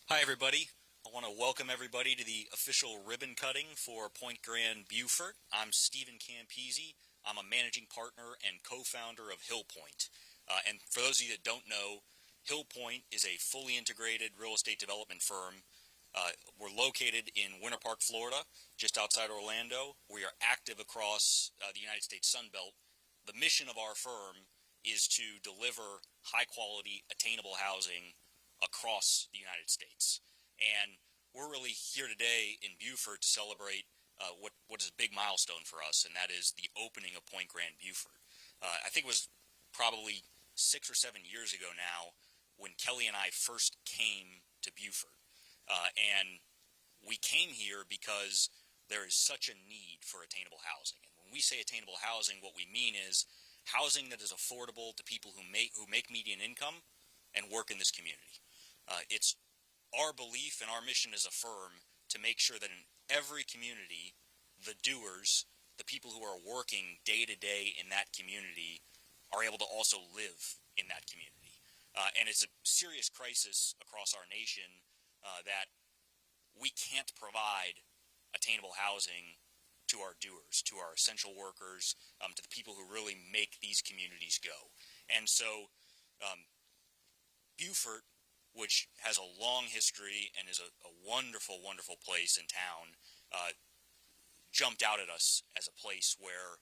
Hi, everybody. I want to welcome everybody to the official ribbon cutting for Point Grand Beaufort. I'm Stephen Campese. I'm a managing partner and co-founder of Hillpointe. And for those of you that don't know, Hillpointe is a fully integrated real estate development firm. We're located in Winter Park, Florida, just outside Orlando. We are active across the United States Sunbelt. The mission of our firm is to deliver high-quality, attainable housing across the United States. And we're really here today in Beaufort to celebrate what is a big milestone for us, and that is the opening of Point Grand Beaufort. I think it was probably 6 or 7 years ago now when Kelly and I first came to Beaufort. And we came here because there is such a need for attainable housing. And when we say attainable housing, what we mean is housing that is affordable to people who make median income and work in this community. It's our belief and our mission as a firm to make sure that in every community, the doers, the people who are working day to day in that community, are able to also live in that community. And it's a serious crisis across our nation that we can't provide attainable housing to our doers, to our essential workers, to the people who really make these communities go. And so Beaufort, which has a long history and is a wonderful, wonderful place in town, jumped out at us as a place where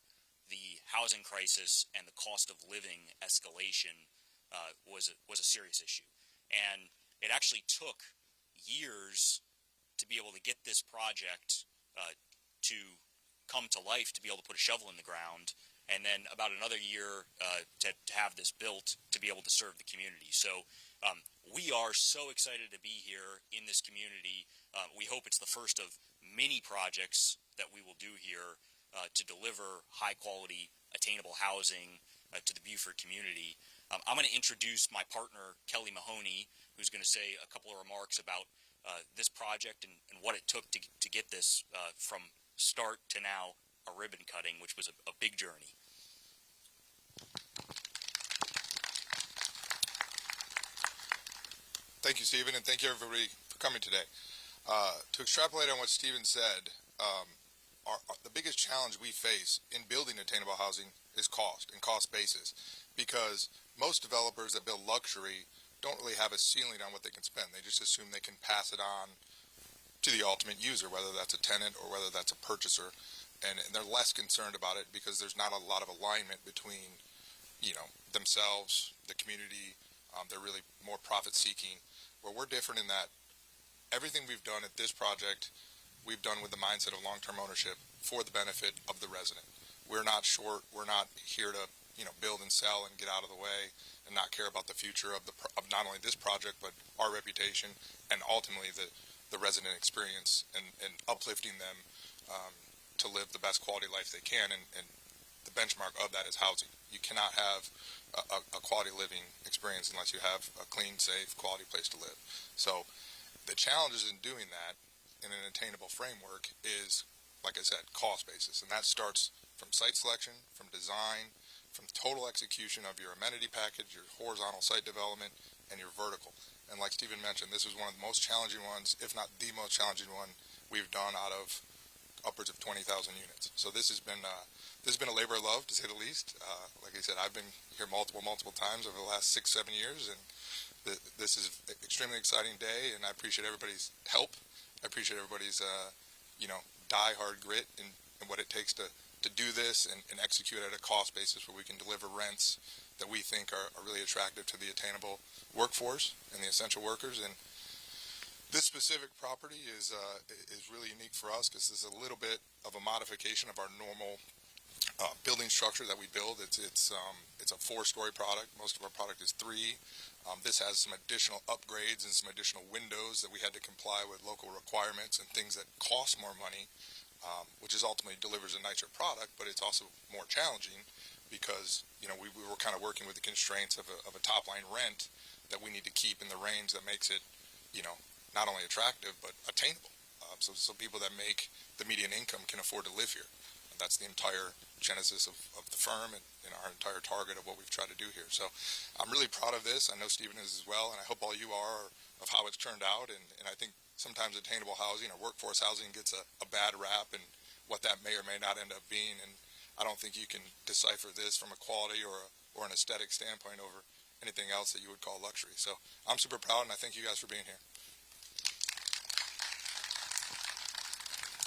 the housing crisis and the cost of living escalation was a serious issue. And it actually took years to be able to get this project to come to life, to be able to put a shovel in the ground, and then about another year to have this built to be able to serve the community. So we are so excited to be here in this community. We hope it's the first of many projects that we will do here to deliver high-quality, attainable housing to the Beaufort community. I'm going to introduce my partner, Kelly Mahoney, who's going to say a couple of remarks about this project and what it took to get this from start to now a ribbon cutting, which was a big journey. Thank you, Stephen, and thank you, everybody, for coming today. To extrapolate on what Stephen said, the biggest challenge we face in building attainable housing is cost and cost basis, because most developers that build luxury don't really have a ceiling on what they can spend. They just assume they can pass it on to the ultimate user, whether that's a tenant or whether that's a purchaser, and they're less concerned about it because there's not a lot of alignment between, themselves, the community. They're really more profit-seeking. Where we're different in that everything we've done at this project, we've done with the mindset of long-term ownership for the benefit of the resident. We're not short. We're not here to, build and sell and get out of the way and not care about the future of not only this project but our reputation and ultimately the resident experience and uplifting them to live the best quality life they can. And the benchmark of that is housing. You cannot have a quality living experience unless you have a clean, safe, quality place to live. So the challenges in doing that in an attainable framework is, like I said, cost basis. And that starts from site selection, from design, from total execution of your amenity package, your horizontal site development, and your vertical. And like Stephen mentioned, this was one of the most challenging ones, if not the most challenging one we've done out of upwards of 20,000 units. So this has been a labor of love, to say the least. Like I said, I've been here multiple times over the last 6-7 years, and this is an extremely exciting day, and I appreciate everybody's help. I appreciate everybody's die-hard grit and what it takes to do this and execute at a cost basis where we can deliver rents that we think are really attractive to the attainable workforce and the essential workers. And this specific property is really unique for us because it's a little bit of a modification of our normal building structure that we build. It's a 4-story product. Most of our product is 3. This has some additional upgrades and some additional windows that we had to comply with local requirements and things that cost more money, which is ultimately delivers a nicer product, but it's also more challenging because we were kind of working with the constraints of a top line rent that we need to keep in the range that makes it not only attractive but attainable. So people that make the median income can afford to live here. And that's the entire genesis of the firm and our entire target of what we've tried to do here. So I'm really proud of this. I know Stephen is as well, and I hope all you are of how it's turned out. And I think sometimes attainable housing or workforce housing gets a bad rap and what that may or may not end up being. And I don't think you can decipher this from a quality or an aesthetic standpoint over anything else that you would call luxury. So I'm super proud, and I thank you guys for being here.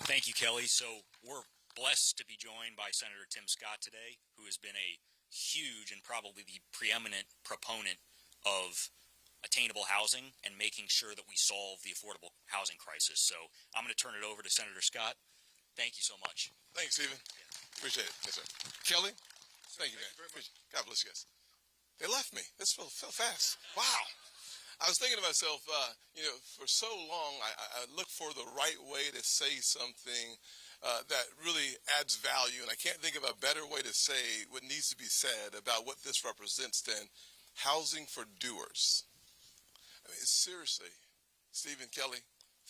Thank you, Kelly. So we're blessed to be joined by Senator Tim Scott today, who has been a huge and probably the preeminent proponent of attainable housing and making sure that we solve the affordable housing crisis. So I'm going to turn it over to Senator Scott. Thank you so much. Thanks, Stephen. Appreciate it. Yes, sir. Kelly, thank you, man. God bless you guys. They left me. This fell fast. Wow. I was thinking to myself, for so long, I look for the right way to say something that really adds value, and I can't think of a better way to say what needs to be said about what this represents than housing for doers. I mean, seriously, Stephen, Kelly,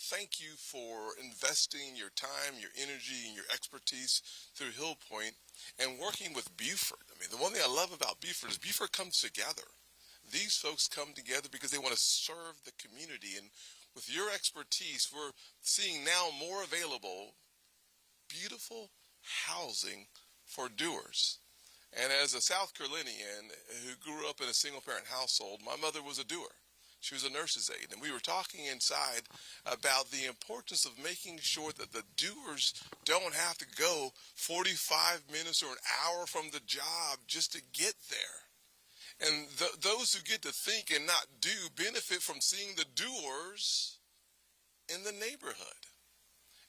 thank you for investing your time, your energy, and your expertise through Hillpointe and working with Buford. I mean, the one thing I love about Buford is Buford comes together. These folks come together because they want to serve the community. And with your expertise, we're seeing now more available, beautiful housing for doers. And as a South Carolinian who grew up in a single-parent household, my mother was a doer. She was a nurse's aide, and we were talking inside about the importance of making sure that the doers don't have to go 45 minutes or an hour from the job just to get there. And those who get to think and not do benefit from seeing the doers in the neighborhood.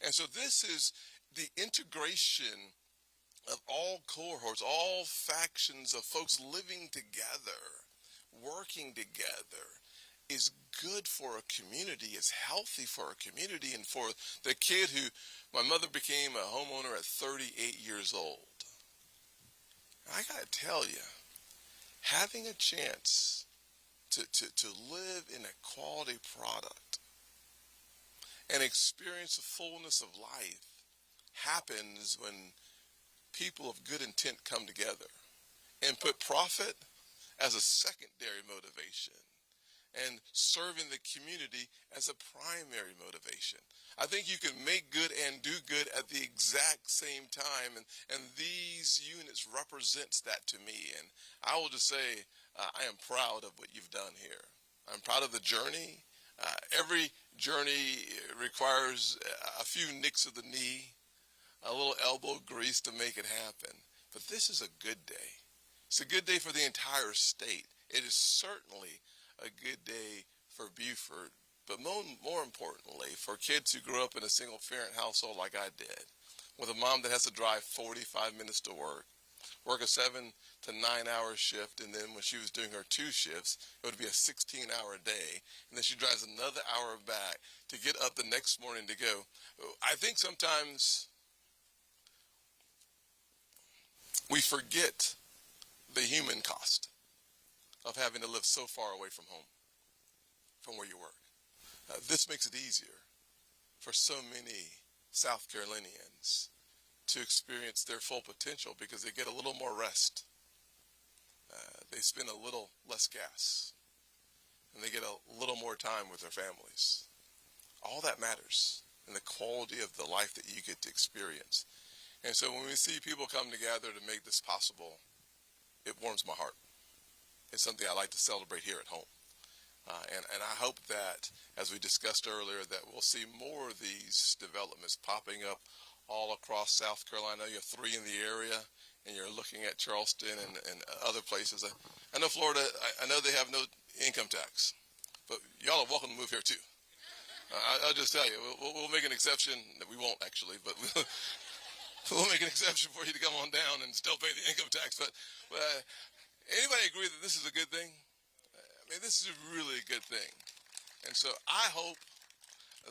And so this is the integration of all cohorts, all factions of folks living together, working together, is good for a community, is healthy for a community, and for the kid who, my mother became a homeowner at 38 years old. I gotta tell you, having a chance to live in a quality product and experience the fullness of life happens when people of good intent come together and put profit as a secondary motivation and serving the community as a primary motivation. I think you can make good and do good at the exact same time, and these units represents that to me. And I will just say I am proud of what you've done here. I'm proud of the journey. Every journey requires a few nicks of the knee, a little elbow grease to make it happen. But this is a good day. It's a good day for the entire state. It is certainly a good day for Buford, but more importantly, for kids who grew up in a single-parent household like I did, with a mom that has to drive 45 minutes to work a 7 to 9 hour shift, and then when she was doing her 2 shifts, it would be a 16-hour day, and then she drives another hour back to get up the next morning to go. I think sometimes we forget the human cost of having to live so far away from home, from where you work. This makes it easier for so many South Carolinians to experience their full potential because they get a little more rest. They spend a little less gas, and they get a little more time with their families. All that matters in the quality of the life that you get to experience. And so when we see people come together to make this possible, it warms my heart. It's something I like to celebrate here at home. And I hope that, as we discussed earlier, that we'll see more of these developments popping up all across South Carolina. You have 3 in the area, and you're looking at Charleston and other places. I know Florida, I know they have no income tax, but y'all are welcome to move here too. I'll just tell you, we'll make an exception. We won't actually, but we'll make an exception for you to come on down and still pay the income tax. But anybody agree that this is a good thing? I mean, this is a really good thing. And so I hope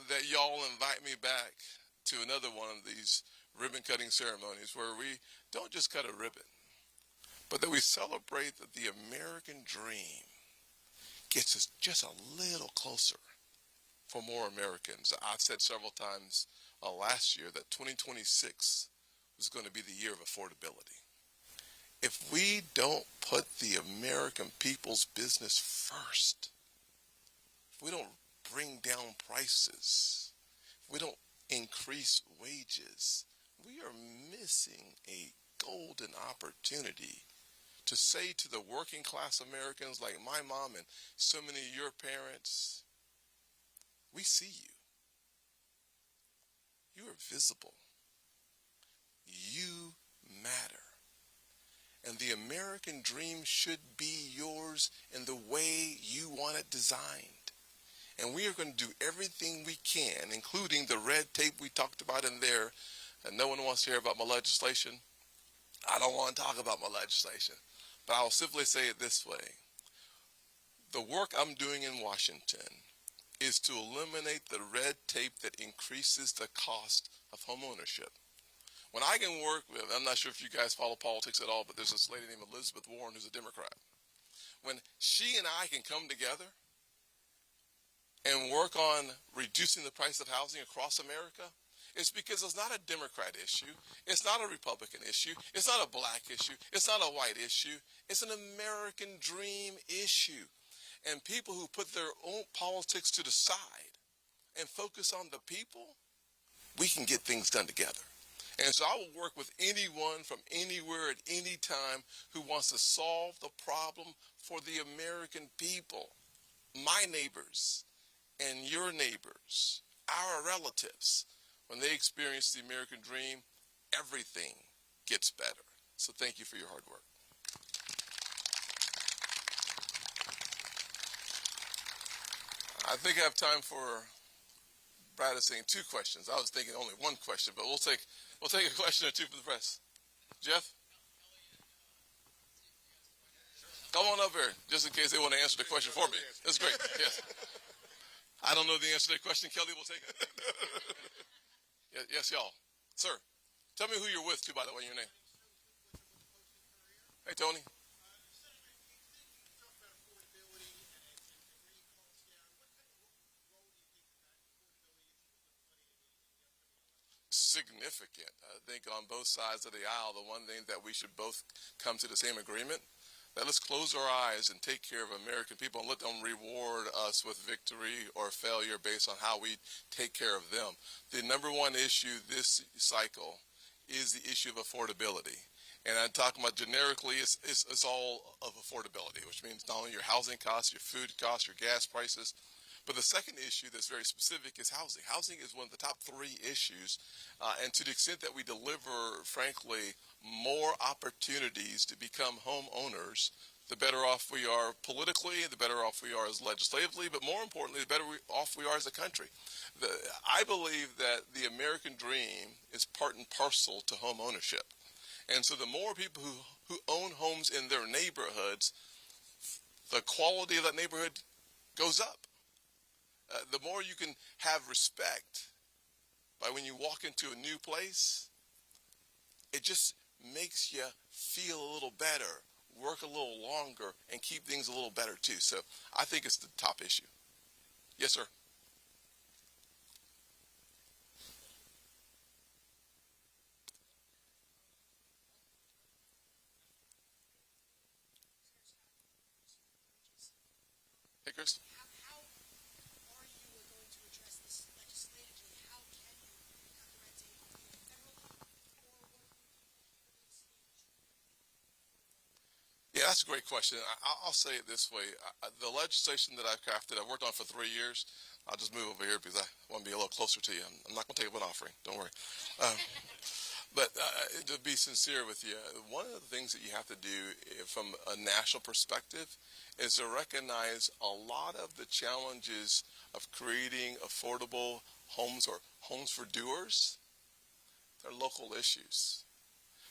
that y'all invite me back to another one of these ribbon-cutting ceremonies where we don't just cut a ribbon, but that we celebrate that the American dream gets us just a little closer for more Americans. I've said several times last year that 2026 was going to be the year of affordability. If we don't put the American people's business first, if we don't bring down prices, if we don't increase wages, we are missing a golden opportunity to say to the working class Americans like my mom and so many of your parents, we see you. You are visible. You matter. And the American dream should be yours in the way you want it designed. And we are going to do everything we can, including the red tape we talked about in there. And no one wants to hear about my legislation. I don't want to talk about my legislation. But I'll simply say it this way. The work I'm doing in Washington is to eliminate the red tape that increases the cost of home ownership. When I can work with, I'm not sure if you guys follow politics at all, but there's this lady named Elizabeth Warren who's a Democrat. When she and I can come together and work on reducing the price of housing across America, it's because it's not a Democrat issue. It's not a Republican issue. It's not a black issue. It's not a white issue. It's an American dream issue. And people who put their own politics to the side and focus on the people, we can get things done together. And so I will work with anyone from anywhere at any time who wants to solve the problem for the American people, my neighbors and your neighbors, our relatives. When they experience the American dream, everything gets better. So thank you for your hard work. I think I have time for Brad is saying 2 questions. I was thinking only 1 question, but we'll take a question or 2 from the press. Jeff? Come on up here, just in case they want to answer the question for me. That's great. Yes. I don't know the answer to that question. Kelly will take it. Yes, y'all. Sir, tell me who you're with, too, by the way, your name. Hey, Tony. Significant. I think on both sides of the aisle, the one thing that we should both come to the same agreement, that let's close our eyes and take care of American people and let them reward us with victory or failure based on how we take care of them. The number one issue this cycle is the issue of affordability. And I'm talking about generically, it's all of affordability, which means not only your housing costs, your food costs, your gas prices, but the second issue that's very specific is housing. Housing is one of the top 3 issues, and to the extent that we deliver, frankly, more opportunities to become homeowners, the better off we are politically, the better off we are as legislatively, but more importantly, the better off we are as a country. I believe that the American dream is part and parcel to home ownership. And so the more people who own homes in their neighborhoods, the quality of that neighborhood goes up. The more you can have respect by when you walk into a new place, it just makes you feel a little better, work a little longer, and keep things a little better too. So I think it's the top issue. Yes, sir. Hey, Chris. Yeah, that's a great question. I'll say it this way. The legislation that I've crafted, I've worked on for 3 years. I'll just move over here because I want to be a little closer to you. I'm not going to take up an offering. Don't worry. But to be sincere with you, one of the things that you have to do from a national perspective is to recognize a lot of the challenges of creating affordable homes or homes for doers. They're local issues.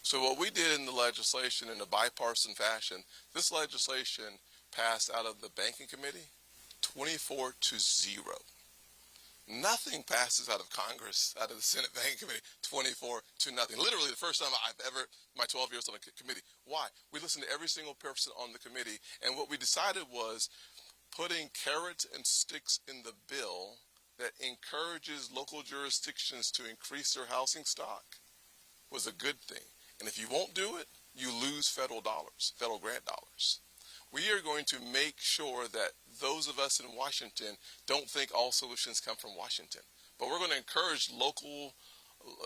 So what we did in the legislation in a bipartisan fashion, this legislation passed out of the Banking Committee 24-0. Nothing passes out of Congress, out of the Senate Banking Committee 24-0. Literally the first time I've ever, my 12 years on a committee. Why? We listened to every single person on the committee, and what we decided was putting carrots and sticks in the bill that encourages local jurisdictions to increase their housing stock was a good thing. And if you won't do it, you lose federal dollars, federal grant dollars. We are going to make sure that those of us in Washington don't think all solutions come from Washington. But we're going to encourage local,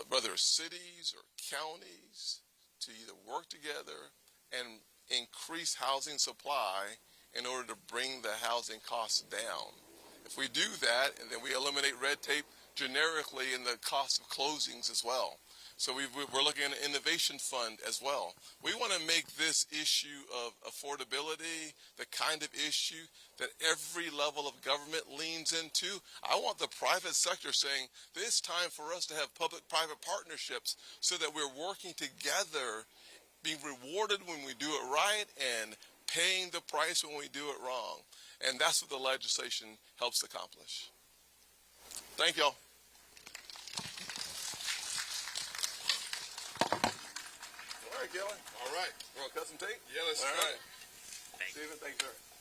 whether cities or counties, to either work together and increase housing supply in order to bring the housing costs down. If we do that, and then we eliminate red tape generically in the cost of closings as well. So we're looking at an innovation fund as well. We want to make this issue of affordability the kind of issue that every level of government leans into. I want the private sector saying, it's time for us to have public-private partnerships so that we're working together, being rewarded when we do it right and paying the price when we do it wrong. And that's what the legislation helps accomplish. Thank y'all. All right, Kelly. All right. You want to cut some tape? Yeah, let's All try right. it. Stephen, thank you, sir.